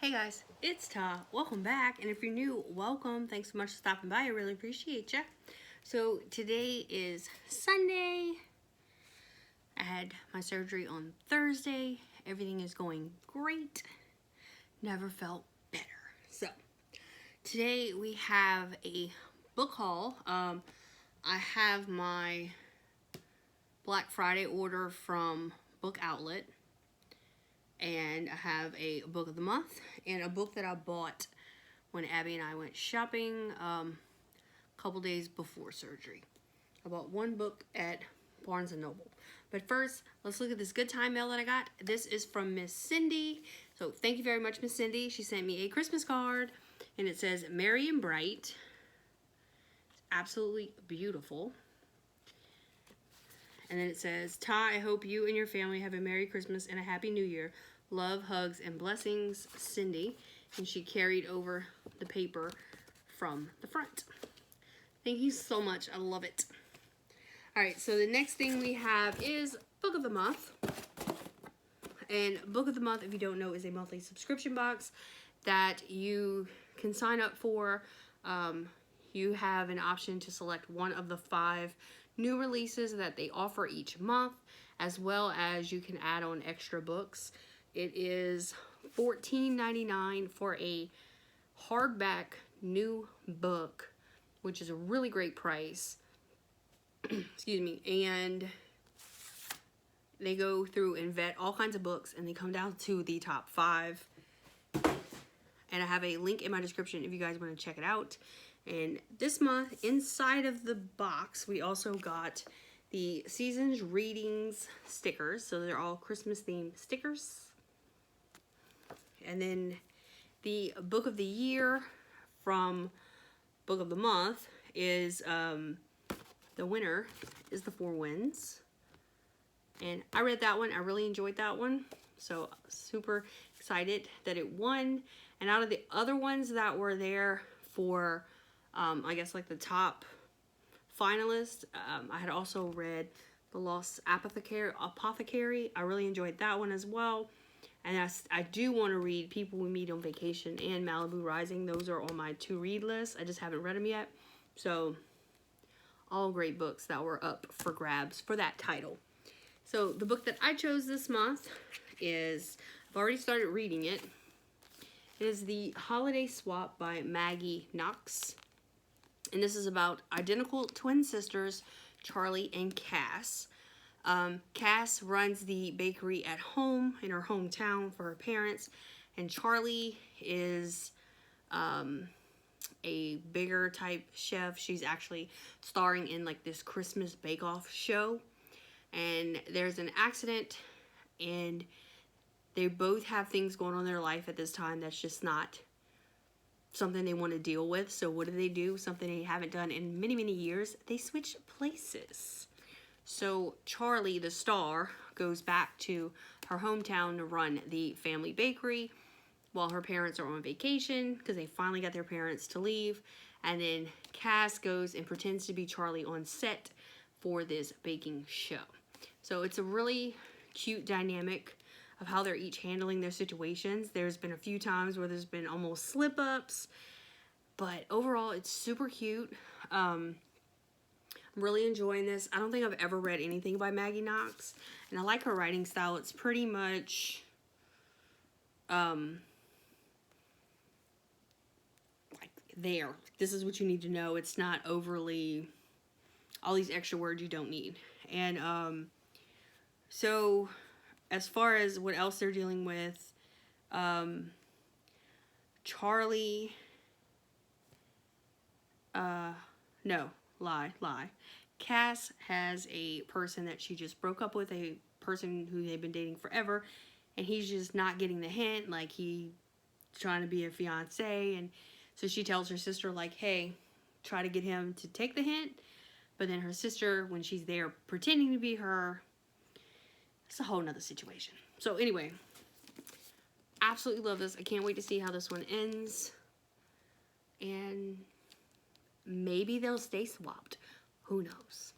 Hey guys, it's Tah. Welcome back, and if you're new, welcome. Thanks so much for stopping by. I really appreciate you. So today is Sunday. I had my surgery on Thursday. Everything is going great. Never felt better. So today we have a book haul. I have my Black Friday order from Book Outlet. And I have a book of the month and a book that I bought when Abby and I went shopping a couple days before surgery. I bought one book at Barnes & Noble. But first, let's look at this good time mail that I got. This is from Miss Cindy. So thank you very much, Miss Cindy. She sent me a Christmas card and it says Merry and Bright. It's absolutely beautiful. And then it says, Tah, I hope you and your family have a Merry Christmas and a Happy New Year. Love, hugs, and blessings, Cindy. And she carried over the paper from the front. Thank you so much. I love it. Alright, so the next thing we have is Book of the Month. And Book of the Month, if you don't know, is a monthly subscription box that you can sign up for. You have an option to select one of the 5 new releases that they offer each month, as well as you can add on extra books. It is $14.99 for a hardback new book, which is a really great price. Excuse me. And they go through and vet all kinds of books, and they come down to the top 5. And I have a link in my description if you guys want to check it out. And this month, inside of the box, we also got the Seasons Readings stickers. So they're all Christmas themed stickers. And then the Book of the Year from Book of the Month is, the winner is The Four Winds. And I read that one. I really enjoyed that one. So super excited that it won. And out of the other ones that were there for I guess like the top finalists, I had also read The Lost Apothecary. I really enjoyed that one as well. And I do want to read People We Meet on Vacation and Malibu Rising. Those are on my to-read list. I just haven't read them yet. So all great books that were up for grabs for that title. So the book that I chose this month is, I've already started reading it. It is The Holiday Swap by Maggie Knox. And this is about identical twin sisters, Charlie and Cass. Cass runs the bakery at home in her hometown for her parents. And Charlie is a bigger type chef. She's actually starring in like this Christmas bake-off show. And there's an accident, and they both have things going on in their life at this time that's just not something they want to deal with. So what do? Something they haven't done in many, many years. They switch places. So Charlie, the star, goes back to her hometown to run the family bakery while her parents are on vacation because they finally got their parents to leave. And then Cass goes and pretends to be Charlie on set for this baking show. So it's a really cute dynamic of how they're each handling their situations. There's been a few times where there's been almost slip-ups, but overall it's super cute. I'm really enjoying this. I don't think I've ever read anything by Maggie Knox, and I like her writing style. It's pretty much like there. This is what you need to know. It's not overly all these extra words you don't need. And so as far as what else they're dealing with, Charlie, Cass has a person that she just broke up with, a person who they've been dating forever, and he's just not getting the hint, like he's trying to be a fiance, and so she tells her sister, like, hey, try to get him to take the hint, but then her sister, when she's there pretending to be her, it's a whole nother situation. So anyway, absolutely love this. I can't wait to see how this one ends. And maybe they'll stay swapped. Who knows?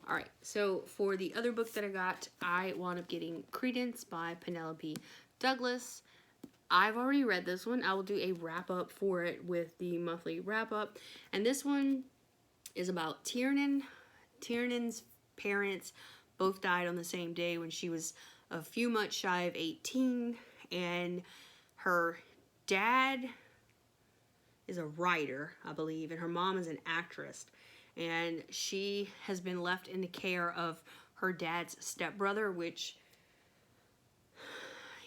Alright, so for the other book that I got, I wound up getting Credence by Penelope Douglas. I've already read this one. I will do a wrap-up for it with the monthly wrap-up. And this one is about Tiernan. Tiernan's parents both died on the same day when she was a few months shy of 18. And her dad is a writer, I believe, and her mom is an actress. And she has been left in the care of her dad's stepbrother, which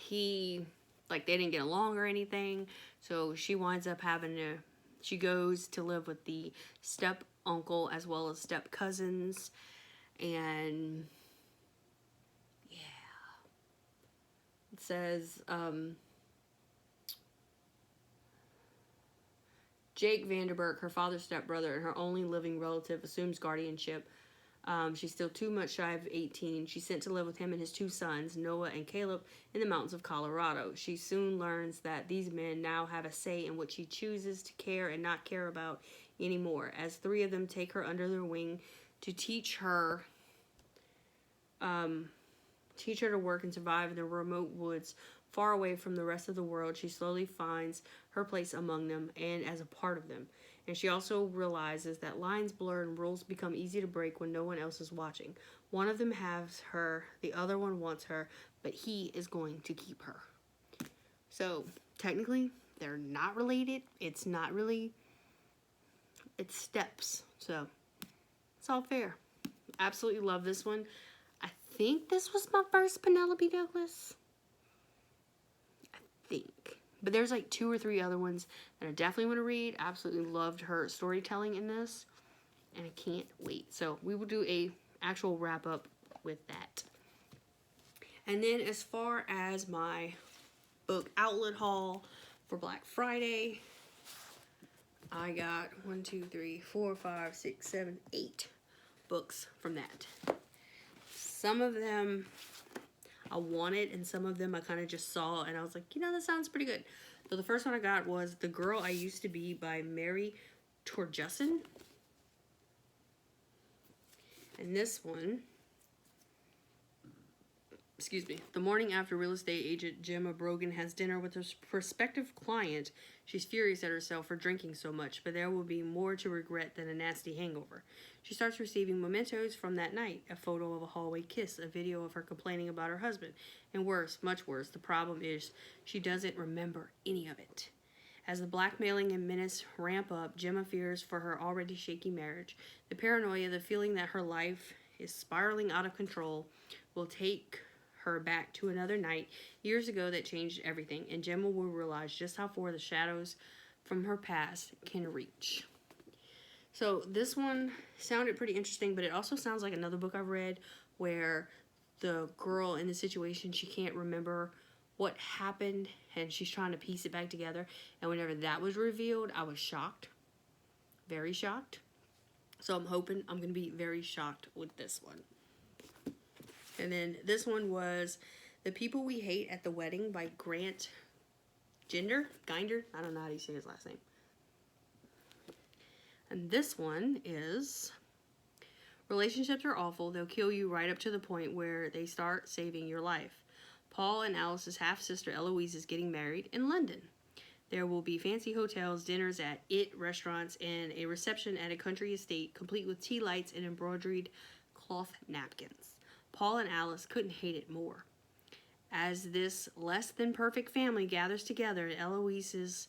they didn't get along or anything. So she winds up she goes to live with the step uncle as well as step cousins. And yeah, it says, Jake Vanderberg, her father's stepbrother and her only living relative, assumes guardianship. She's still too much shy of 18. She's sent to live with him and his two sons, Noah and Caleb, in the mountains of Colorado. She soon learns that these men now have a say in what she chooses to care and not care about anymore, as three of them take her under their wing to teach her to work and survive in the remote woods far away from the rest of the world. She slowly finds her place among them and as a part of them. And she also realizes that lines blur and rules become easy to break when no one else is watching. One of them has her, the other one wants her, but he is going to keep her. So, technically, they're not related. It's not really, it's steps. So, it's all fair. Absolutely love this one. I think this was my first Penelope Douglas. But there's like 2 or 3 other ones that I definitely want to read. Absolutely loved her storytelling in this, and I can't wait. So we will do a actual wrap up with that. And then as far as my book outlet haul for Black Friday, I got 1, 2, 3, 4, 5, 6, 7, 8 books from that. Some of them I wanted, and some of them I kind of just saw, and I was like, that sounds pretty good. So the first one I got was The Girl I Used to Be by Mary Torjussen. And this one, the morning after real estate agent Gemma Brogan has dinner with her prospective client, she's furious at herself for drinking so much, but there will be more to regret than a nasty hangover. She starts receiving mementos from that night, a photo of a hallway kiss, a video of her complaining about her husband, and worse, much worse, the problem is she doesn't remember any of it. As the blackmailing and menace ramp up, Gemma fears for her already shaky marriage. The paranoia, the feeling that her life is spiraling out of control, will take her back to another night years ago that changed everything, and Gemma will realize just how far the shadows from her past can reach. So this one sounded pretty interesting, but it also sounds like another book I've read where the girl in the situation, she can't remember what happened and she's trying to piece it back together. And whenever that was revealed, I was shocked. Very shocked. So I'm hoping I'm going to be very shocked with this one. And then this one was The People We Hate at the Wedding by Grant Ginder. I don't know how you say his last name. And this one is Relationships Are Awful. They'll kill you right up to the point where they start saving your life. Paul and Alice's half-sister Eloise is getting married in London. There will be fancy hotels, dinners at IT restaurants, and a reception at a country estate complete with tea lights and embroidered cloth napkins. Paul and Alice couldn't hate it more. As this less than perfect family gathers together and Eloise's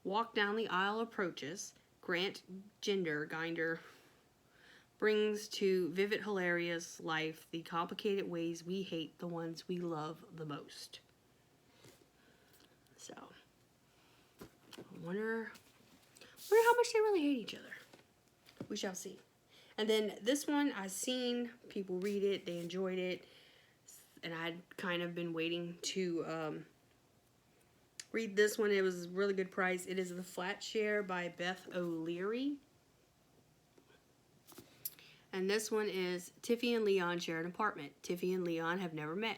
walk down the aisle approaches, Grant Ginder brings to vivid, hilarious life the complicated ways we hate the ones we love the most. So, I wonder how much they really hate each other. We shall see. And then this one, I've seen people read it, they enjoyed it, and I'd kind of been waiting to read this one. It was a really good price. It is The Flat Share by Beth O'Leary. And this one is Tiffy and Leon share an apartment. Tiffy and Leon have never met.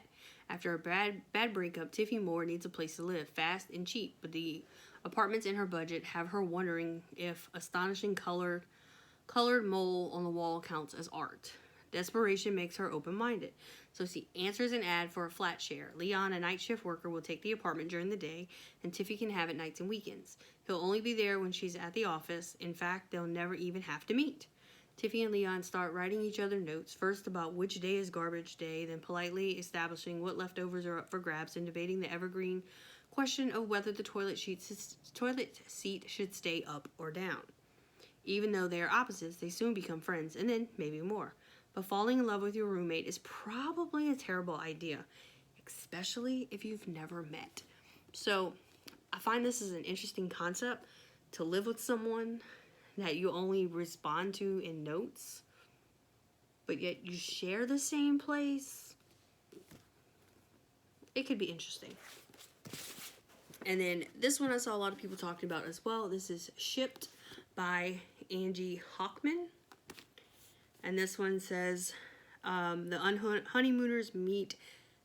After a bad breakup, Tiffy Moore needs a place to live, fast and cheap, but the apartments in her budget have her wondering if astonishing colored mole on the wall counts as art. Desperation makes her open-minded. So she answers an ad for a flat share. Leon, a night shift worker, will take the apartment during the day, and Tiffy can have it nights and weekends. He'll only be there when she's at the office. In fact, they'll never even have to meet. Tiffy and Leon start writing each other notes, first about which day is garbage day, then politely establishing what leftovers are up for grabs and debating the evergreen question of whether the toilet seat should stay up or down. Even though they are opposites, they soon become friends, and then maybe more. But falling in love with your roommate is probably a terrible idea, especially if you've never met. So I find this is an interesting concept, to live with someone that you only respond to in notes, but yet you share the same place. It could be interesting. And then this one I saw a lot of people talking about as well. This is Shipped by Angie Hockman. And this one says, the honeymooners meet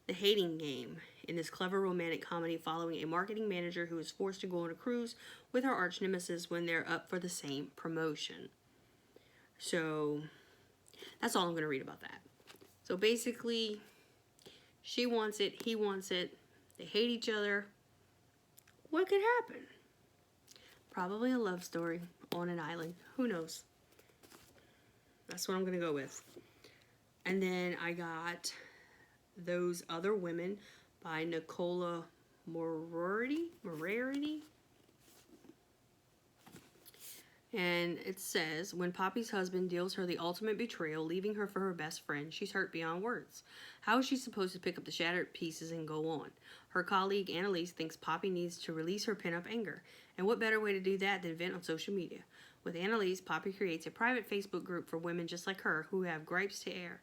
the hating game in this clever romantic comedy following a marketing manager who is forced to go on a cruise with her arch nemesis when they're up for the same promotion. So that's all I'm going to read about that. So basically, she wants it, he wants it, they hate each other. What could happen? Probably a love story on an island. Who knows? That's what I'm going to go with. And then I got Those Other Women by Nicola Morarity. And it says, when Poppy's husband deals her the ultimate betrayal, leaving her for her best friend, she's hurt beyond words. How is she supposed to pick up the shattered pieces and go on? Her colleague, Annalise, thinks Poppy needs to release her pent-up anger. And what better way to do that than vent on social media? With Annalise, Poppy creates a private Facebook group for women just like her who have gripes to air.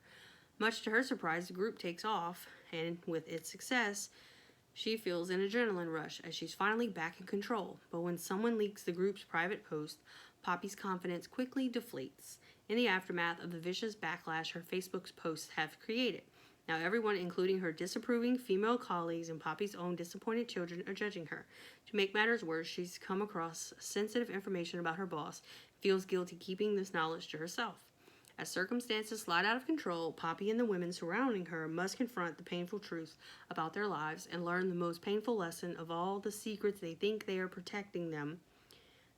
Much to her surprise, the group takes off, and with its success, she feels an adrenaline rush as she's finally back in control. But when someone leaks the group's private post, Poppy's confidence quickly deflates in the aftermath of the vicious backlash her Facebook's posts have created. Now everyone, including her disapproving female colleagues and Poppy's own disappointed children, are judging her. To make matters worse, she's come across sensitive information about her boss and feels guilty keeping this knowledge to herself. As circumstances slide out of control, Poppy and the women surrounding her must confront the painful truth about their lives and learn the most painful lesson of all the secrets they think they are protecting them.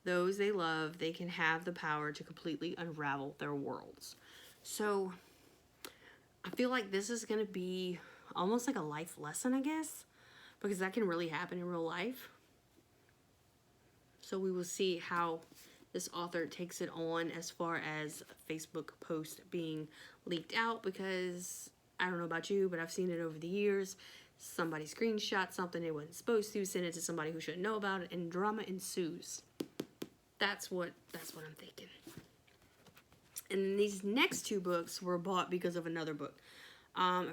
Those they love, they can have the power to completely unravel their worlds. So I feel like this is going to be almost like a life lesson, I guess, because that can really happen in real life. So we will see how this author takes it on as far as Facebook post being leaked out, because I don't know about you, but I've seen it over the years. Somebody screenshot something they wasn't supposed to, send it to somebody who shouldn't know about it, and drama ensues. That's what I'm thinking. And these next two books were bought because of another book.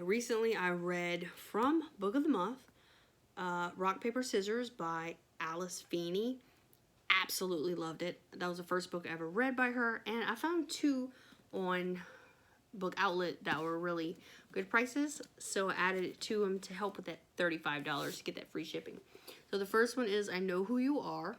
Recently I read from Book of the Month, Rock, Paper, Scissors by Alice Feeney. Absolutely loved it. That was the first book I ever read by her, and I found two on Book Outlet that were really good prices, so I added it to them to help with that $35 to get that free shipping. So the first one is I Know Who You Are.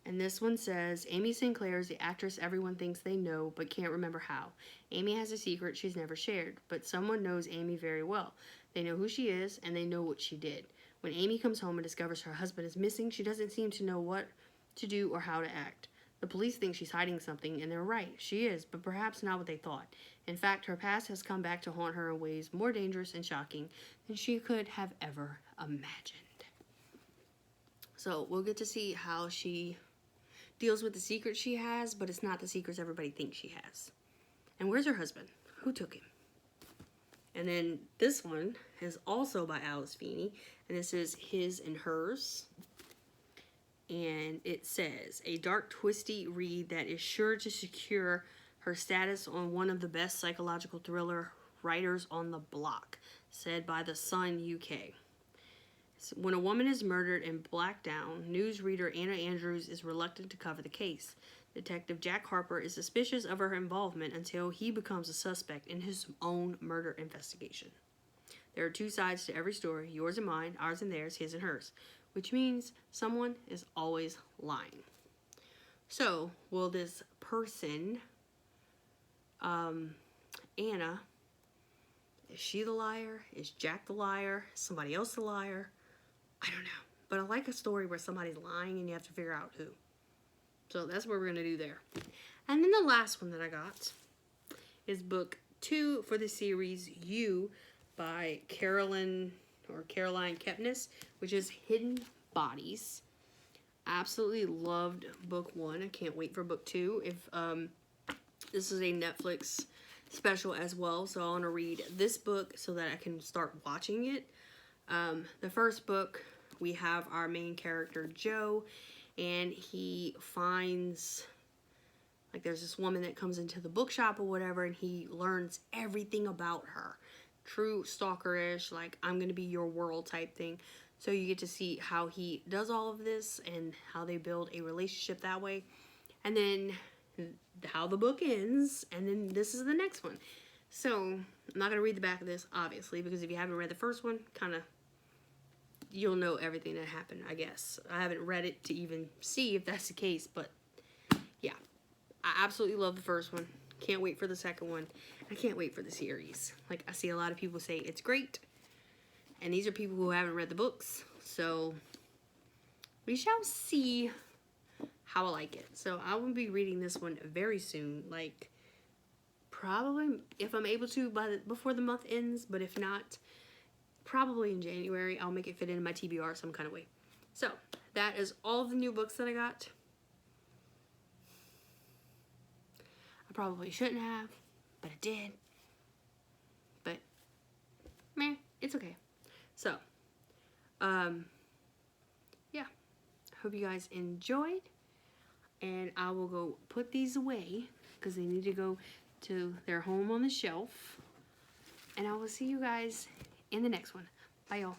And this one says, Amy Sinclair is the actress everyone thinks they know but can't remember how. Amy has a secret she's never shared, but someone knows Amy very well. They know who she is, and they know what she did. When Amy comes home and discovers her husband is missing, she doesn't seem to know what to do or how to act. The police think she's hiding something, and they're right. She is, but perhaps not what they thought. In fact, her past has come back to haunt her in ways more dangerous and shocking than she could have ever imagined. So we'll get to see how she deals with the secret she has, but it's not the secrets everybody thinks she has. And where's her husband? Who took him? And then this one is also by Alice Feeney, and this is His and Hers. And it says, a dark, twisty read that is sure to secure her status on one of the best psychological thriller writers on the block, said by The Sun UK. When a woman is murdered and blacked down, newsreader Anna Andrews is reluctant to cover the case. Detective Jack Harper is suspicious of her involvement until he becomes a suspect in his own murder investigation. There are two sides to every story, yours and mine, ours and theirs, his and hers, which means someone is always lying. So, will this person Anna, is she the liar? Is Jack the liar? Is somebody else the liar? I don't know. But I like a story where somebody's lying and you have to figure out who. So that's what we're going to do there. And then the last one that I got is book 2 for the series You by Caroline Kepnes, which is Hidden Bodies. Absolutely loved book 1. I can't wait for book 2. If this is a Netflix special as well, so I want to read this book so that I can start watching it. The first book, we have our main character Joe, and he finds, like, there's this woman that comes into the bookshop or whatever, and he learns everything about her. True stalkerish, like, I'm gonna be your world type thing. So you get to see how he does all of this and how they build a relationship that way. And then how the book ends, and then this is the next one. So I'm not gonna read the back of this, obviously, because if you haven't read the first one, kind of, you'll know everything that happened, I guess. I haven't read it to even see if that's the case, but yeah. I absolutely love the first one. Can't wait for the second one. I can't wait for the series. Like, I see a lot of people say it's great, and these are people who haven't read the books, so we shall see how I like it. So I will be reading this one very soon, like, probably, if I'm able to, before the month ends, but if not, probably in January. I'll make it fit into my TBR some kind of way. So that is all of the new books that I got. I probably shouldn't have, but I did. But meh, it's okay. So yeah, hope you guys enjoyed, and I will go put these away because they need to go to their home on the shelf, and I will see you guys in the next one. Bye, y'all.